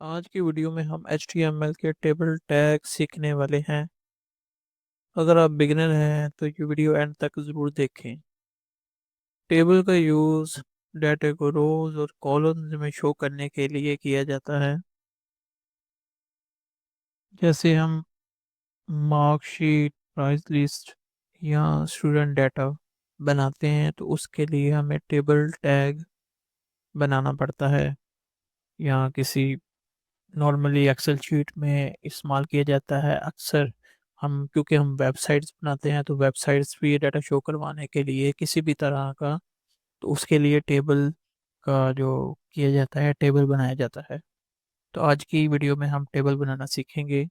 आज की वीडियो में हम HTML के टेबल टैग सीखने वाले हैं। अगर आप बिगिनर हैं तो ये वीडियो एंड तक ज़रूर देखें। टेबल का यूज़ डाटा को रोज और कॉलम्स में शो करने के लिए किया जाता है। जैसे हम मार्कशीट, प्राइस लिस्ट या स्टूडेंट डाटा बनाते हैं तो उसके लिए हमें टेबल टैग बनाना पड़ता है, या किसी नॉर्मली एक्सेल शीट में इस्तेमाल किया जाता है अक्सर। हम क्योंकि हम वेबसाइट्स बनाते हैं तो वेबसाइट्स पे ये डाटा शो करवाने के लिए किसी भी तरह का, तो उसके लिए टेबल का जो किया जाता है, टेबल बनाया जाता है। तो आज की वीडियो में हम टेबल बनाना सीखेंगे।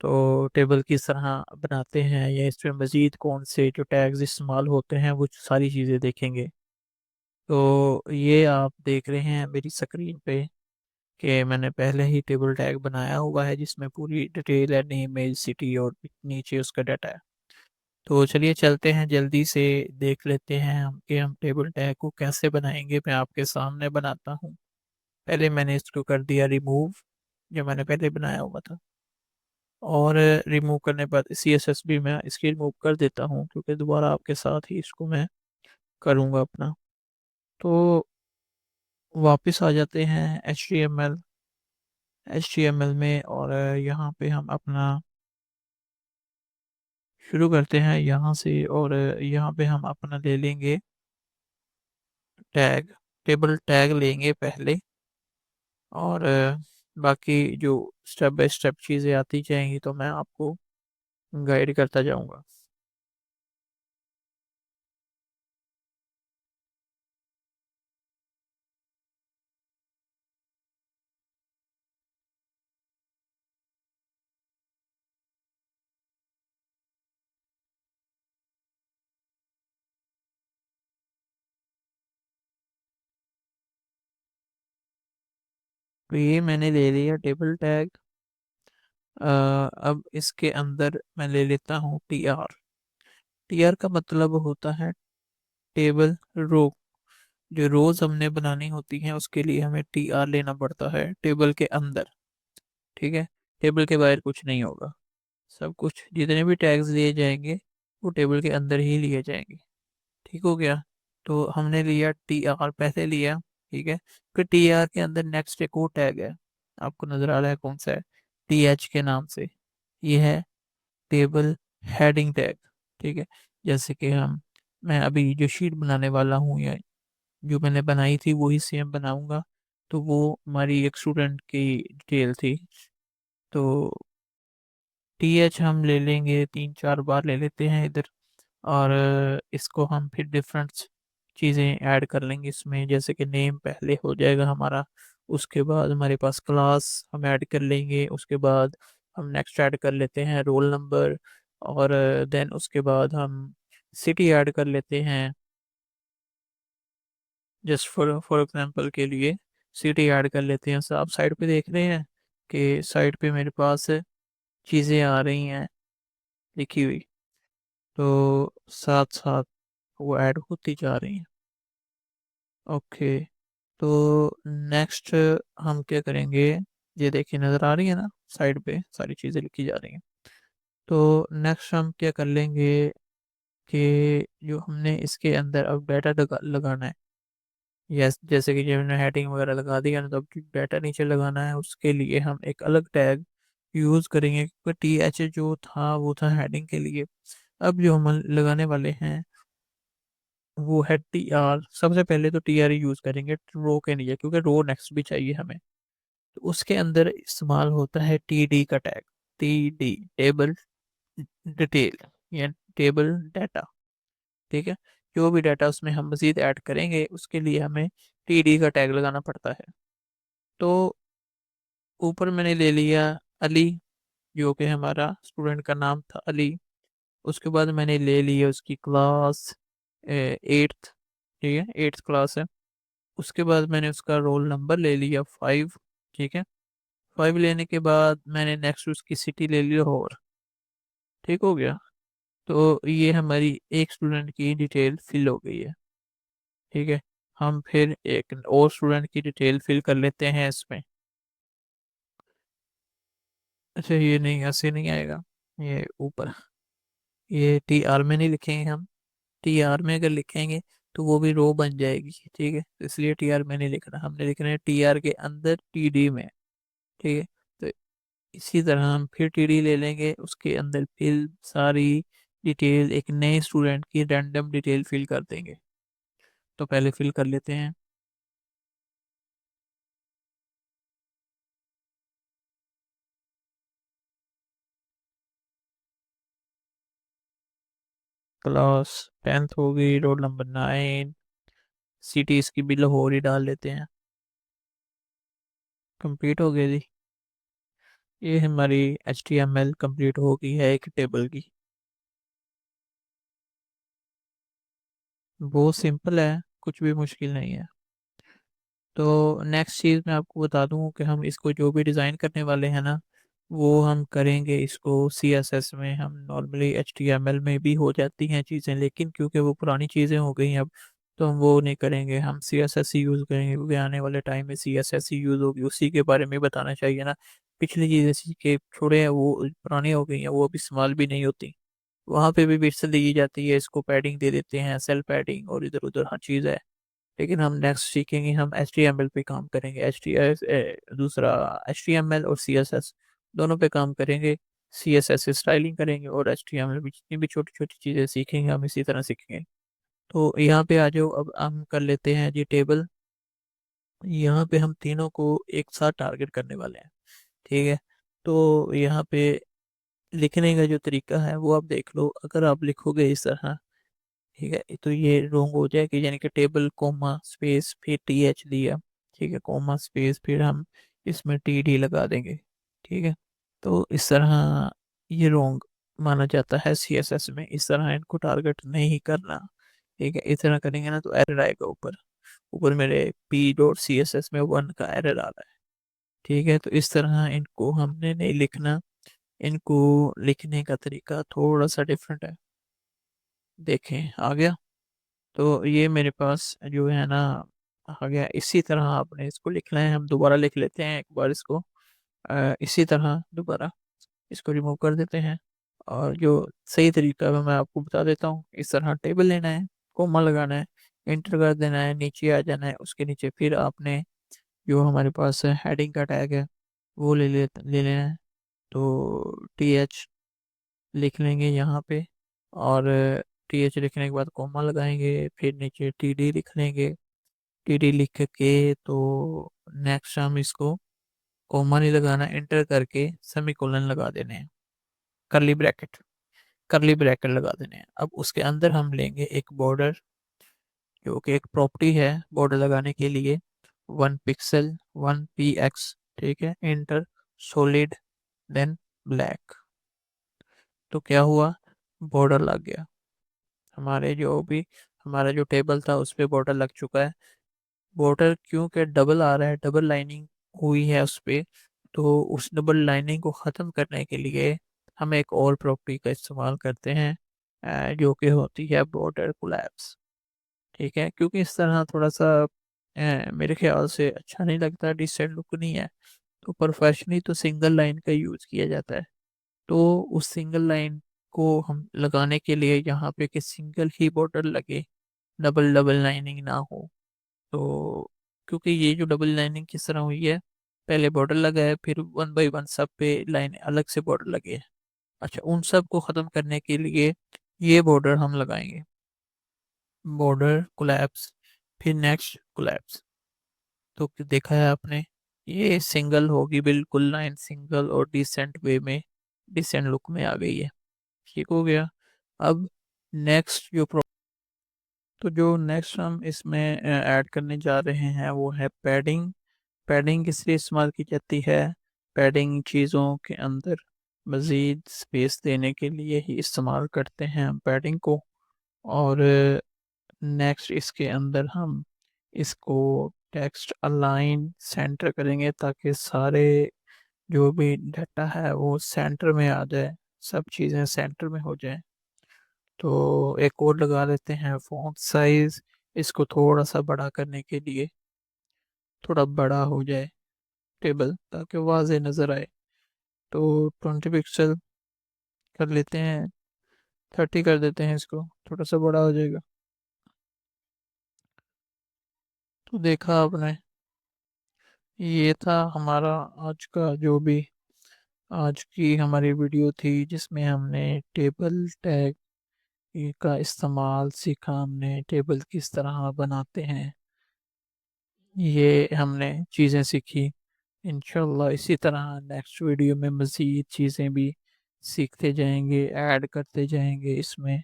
तो टेबल किस तरह बनाते हैं या इसमें मज़ीद कौन से जो टैग्स इस्तेमाल होते हैं वो सारी चीज़ें देखेंगे। तो ये आप देख रहे हैं मेरी स्क्रीन पे कि मैंने पहले ही टेबल टैग बनाया हुआ है जिसमें पूरी डिटेल है, नेम, एज, सिटी और नीचे उसका डाटा है। तो चलिए चलते हैं, जल्दी से देख लेते हैं हम कि हम टेबल टैग को कैसे बनाएंगे। मैं आपके सामने बनाता हूँ। पहले मैंने इसको कर दिया रिमूव, जो मैंने पहले बनाया हुआ था। और रिमूव करने पर CSS भी मैं इसकी रिमूव कर देता हूँ क्योंकि दोबारा आपके साथ ही इसको मैं करूँगा अपना। तो वापस आ जाते हैं एच टी एम एल में, और यहाँ पे हम अपना शुरू करते हैं यहाँ से। और यहाँ पे हम अपना ले लेंगे टैग, टेबल टैग लेंगे पहले। और बाकी जो स्टेप बाय स्टेप चीज़ें आती जाएंगी तो मैं आपको गाइड करता जाऊंगा। तो ये मैंने ले लिया टेबल टैग। अब इसके अंदर मैं ले लेता हूँ TR। TR का मतलब होता है टेबल रो। जो रोज हमने बनानी होती हैं उसके लिए हमें TR लेना पड़ता है टेबल के अंदर। ठीक है, टेबल के बाहर कुछ नहीं होगा। सब कुछ जितने भी टैग्स लिए जाएंगे वो टेबल के अंदर ही लिए जाएंगे। ठीक हो गया। तो हमने लिया TR पहले लिया। ठीक है, फिर TR के अंदर नेक्स्ट एक और टैग है। आपको नजर आ रहा है कौन सा है? TH के नाम से। ये है टेबल हेडिंग टैग। ठीक है, जैसे कि मैं अभी जो शीट बनाने वाला हूँ या जो मैंने बनाई थी वही सेम बनाऊंगा। तो वो हमारी एक स्टूडेंट की डिटेल थी। तो TH हम ले लेंगे, 3-4 बार ले लेते हैं इधर। और इसको हम फिर डिफरेंट चीज़ें ऐड कर लेंगे इसमें, जैसे कि नेम पहले हो जाएगा हमारा। उसके बाद हमारे पास क्लास हम ऐड कर लेंगे। उसके बाद हम नेक्स्ट ऐड कर लेते हैं रोल नंबर। और देन उसके बाद हम सिटी ऐड कर लेते हैं। जस्ट फॉर एग्जांपल के लिए सिटी ऐड कर लेते हैं। सो आप साइड पे देख रहे हैं कि साइड पे मेरे पास चीज़ें आ रही हैं लिखी हुई। तो साथ साथ वो ऐड होती जा रही हैं। ओके। तो नेक्स्ट हम क्या करेंगे? ये देखिए नज़र आ रही है ना, साइड पे सारी चीज़ें लिखी जा रही हैं। तो नेक्स्ट हम क्या कर लेंगे कि जो हमने इसके अंदर अब डाटा लगाना है। यस, जैसे कि जब हमने हेडिंग वगैरह लगा दिया ना, तो अब डाटा नीचे लगाना है उसके लिए हम एक अलग टैग यूज़ करेंगे क्योंकि TH जो था वो था हेडिंग के लिए। अब जो हम लगाने वाले हैं वो है TR। सबसे पहले तो TR यूज़ करेंगे रो के लिए, क्योंकि रो नेक्स्ट भी चाहिए हमें। तो उसके अंदर इस्तेमाल होता है TD का टैग। TD टेबल डिटेल या टेबल डाटा। ठीक है, जो भी डाटा उसमें हम मजीद ऐड करेंगे उसके लिए हमें TD का टैग लगाना पड़ता है। तो ऊपर मैंने ले लिया अली, जो कि हमारा स्टूडेंट का नाम था अली। उसके बाद मैंने ले लिया उसकी क्लास 8th। ठीक है, 8th क्लास है। उसके बाद मैंने उसका रोल नंबर ले लिया 5। ठीक है, 5 लेने के बाद मैंने नेक्स्ट उसकी सिटी ले ली लाहौर। ठीक हो गया। तो ये हमारी एक स्टूडेंट की डिटेल फिल हो गई है। ठीक है, हम फिर एक और स्टूडेंट की डिटेल फिल कर लेते हैं इसमें। अच्छा ये नहीं, ऐसे नहीं आएगा। ये ऊपर, ये टी आर में नहीं लिखेंगे हम। टी आर में अगर लिखेंगे तो वो भी रो बन जाएगी, ठीक है, तो इसलिए टी आर में नहीं लिखना, हमने लिखना है टी आर के अंदर टी डी में। ठीक है, तो इसी तरह हम फिर टी डी ले लेंगे, उसके अंदर फिर सारी डिटेल एक नए स्टूडेंट की रैंडम डिटेल फिल कर देंगे। तो पहले फिल कर लेते हैं। क्लास 10th होगी, रोल नंबर 9, सिटी इसकी भी लाहौर ही डाल लेते हैं। कंप्लीट हो गई जी। ये हमारी H T M L complete हो गई है एक टेबल की। बहुत सिंपल है, कुछ भी मुश्किल नहीं है। तो नेक्स्ट चीज़ मैं आपको बता दूं कि हम इसको जो भी डिज़ाइन करने वाले हैं ना, वो हम करेंगे इसको सी एस एस में। हम normally H T M L में भी हो जाती हैं चीज़ें, लेकिन क्योंकि वो पुरानी चीज़ें हो गई हैं अब, तो हम वो नहीं करेंगे, हम सी एस एस ही यूज़ करेंगे, क्योंकि आने वाले टाइम में सी एस एस ही यूज़ होगी, उसी के बारे में बताना चाहिए ना। पिछली चीज़ें सीखे छोड़े हैं वो पुरानी हो गई हैं, वो अब इस्तेमाल भी नहीं होती। वहाँ पे भी बिट्स दी जाती है, इसको पैडिंग दे देते हैं, सेल पैडिंग और इधर उधर हर चीज़ है। लेकिन हम नेक्स्ट सीखेंगे, हम एच टी एम एल पे काम करेंगे, एच टी एस दूसरा एच टी एम एल और सी एस एस दोनों पे काम करेंगे। सी एस एस से स्टाइलिंग करेंगे और एच टी एम एल भी जितनी भी छोटी छोटी चीज़ें सीखेंगे हम इसी तरह सीखेंगे। तो यहाँ पे आ जाओ, अब हम कर लेते हैं जी टेबल। यहाँ पे हम तीनों को एक साथ टारगेट करने वाले हैं, ठीक है। तो यहाँ पे लिखने का जो तरीका है वो आप देख लो, अगर आप लिखोगे इस तरह, ठीक है, तो ये रॉन्ग हो जाएगी, यानी कि टेबल कोमा स्पेस फिर टी एच दिया, ठीक है, कोमा स्पेस फिर हम इसमें टी डी लगा देंगे, ठीक है। तो इस तरह ये रॉन्ग माना जाता है सी एस एस में, इस तरह इनको टारगेट नहीं करना। ठीक है, इस तरह करेंगे ना तो एरर आएगा ऊपर। ऊपर मेरे P dot C S S में 1 का एरर आ रहा है। ठीक है, तो इस तरह इनको हमने नहीं लिखना, इनको लिखने का तरीका थोड़ा सा डिफरेंट है। देखें आ गया। तो ये मेरे पास जो है ना आ गया। इसी तरह आपने इसको लिखना है, हम दोबारा लिख लेते हैं एक बार इसको। इसी तरह दोबारा इसको रिमूव कर देते हैं। और जो सही तरीका है मैं आपको बता देता हूँ। इस तरह टेबल लेना है, कोमा लगाना है, इंटर कर देना है, नीचे आ जाना है, उसके नीचे फिर आपने जो हमारे पास हेडिंग का टैग है वो ले लेना है। तो टी एच लिख लेंगे यहाँ पे, और टी एच लिखने के बाद कोमा लगाएंगे, फिर नीचे टी डी लिख लेंगे। टी डी लिख के तो नेक्स्ट हम इसको कोमा नहीं लगाना, एंटर करके सेमीकोलन लगा देने हैं, करली ब्रैकेट, करली ब्रैकेट लगा देने हैं। अब उसके अंदर हम लेंगे एक बॉर्डर, जो कि एक प्रॉपर्टी है बॉर्डर लगाने के लिए, 1 पिक्सल 1 px, ठीक है, एंटर, सॉलिड, देन ब्लैक। तो क्या हुआ, बॉर्डर लग गया। हमारे जो भी हमारा जो टेबल था उस पे बॉर्डर लग चुका है। बॉर्डर क्योंकि डबल आ रहा है, डबल लाइनिंग हुई है उस पे, तो उस डबल लाइनिंग को ख़त्म करने के लिए हम एक और प्रॉपर्टी का इस्तेमाल करते हैं, जो कि होती है बॉर्डर कोलैप्स। ठीक है, क्योंकि इस तरह थोड़ा सा मेरे ख्याल से अच्छा नहीं लगता, डिसेंट लुक नहीं है। तो प्रोफेशनली तो सिंगल लाइन का यूज़ किया जाता है। तो उस सिंगल लाइन को हम लगाने के लिए यहाँ पे कि सिंगल ही बॉर्डर लगे, डबल डबल लाइनिंग ना हो। तो क्योंकि ये जो डबल लाइनिंग किस तरह हुई है, पहले बॉर्डर लगा है, फिर 1 बाई 1 सब पे लाइन अलग से बॉर्डर लगे हैं। अच्छा, उन सब को ख़त्म करने के लिए ये बॉर्डर हम लगाएंगे, बॉर्डर कोलैप्स, फिर नेक्स्ट कोलैप्स। तो देखा है आपने, ये सिंगल होगी बिल्कुल, लाइन सिंगल और डिसेंट वे में, डिसेंट लुक में आ गई है। ठीक हो गया। अब नेक्स्ट तो जो नेक्स्ट हम इसमें ऐड करने जा रहे हैं वो है पैडिंग। पैडिंग किस लिए इस्तेमाल की जाती है, पैडिंग चीज़ों के अंदर मज़ीद स्पेस देने के लिए ही इस्तेमाल करते हैं हम पैडिंग को। और नेक्स्ट इसके अंदर हम इसको टेक्स्ट अलाइन सेंटर करेंगे, ताकि सारे जो भी डाटा है वो सेंटर में आ जाए, सब चीज़ें सेंटर में हो जाए। तो एक और लगा देते हैं फॉन्ट साइज, इसको थोड़ा सा बड़ा करने के लिए, थोड़ा बड़ा हो जाए टेबल ताकि वाज़े नज़र आए। तो 20 पिक्सल कर लेते हैं, 30 कर देते हैं इसको, थोड़ा सा बड़ा हो जाएगा। तो देखा आपने, ये था हमारा आज का जो भी आज की हमारी वीडियो थी, जिसमें हमने टेबल टैग का इस्तेमाल सीखा, हमने टेबल किस तरह बनाते हैं, ये हमने चीज़ें सीखी। इंशाल्लाह इसी तरह नेक्स्ट वीडियो में मज़ीद चीज़ें भी सीखते जाएंगे, ऐड करते जाएंगे इसमें।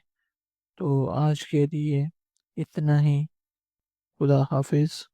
तो आज के लिए इतना ही। खुदा हाफिज़।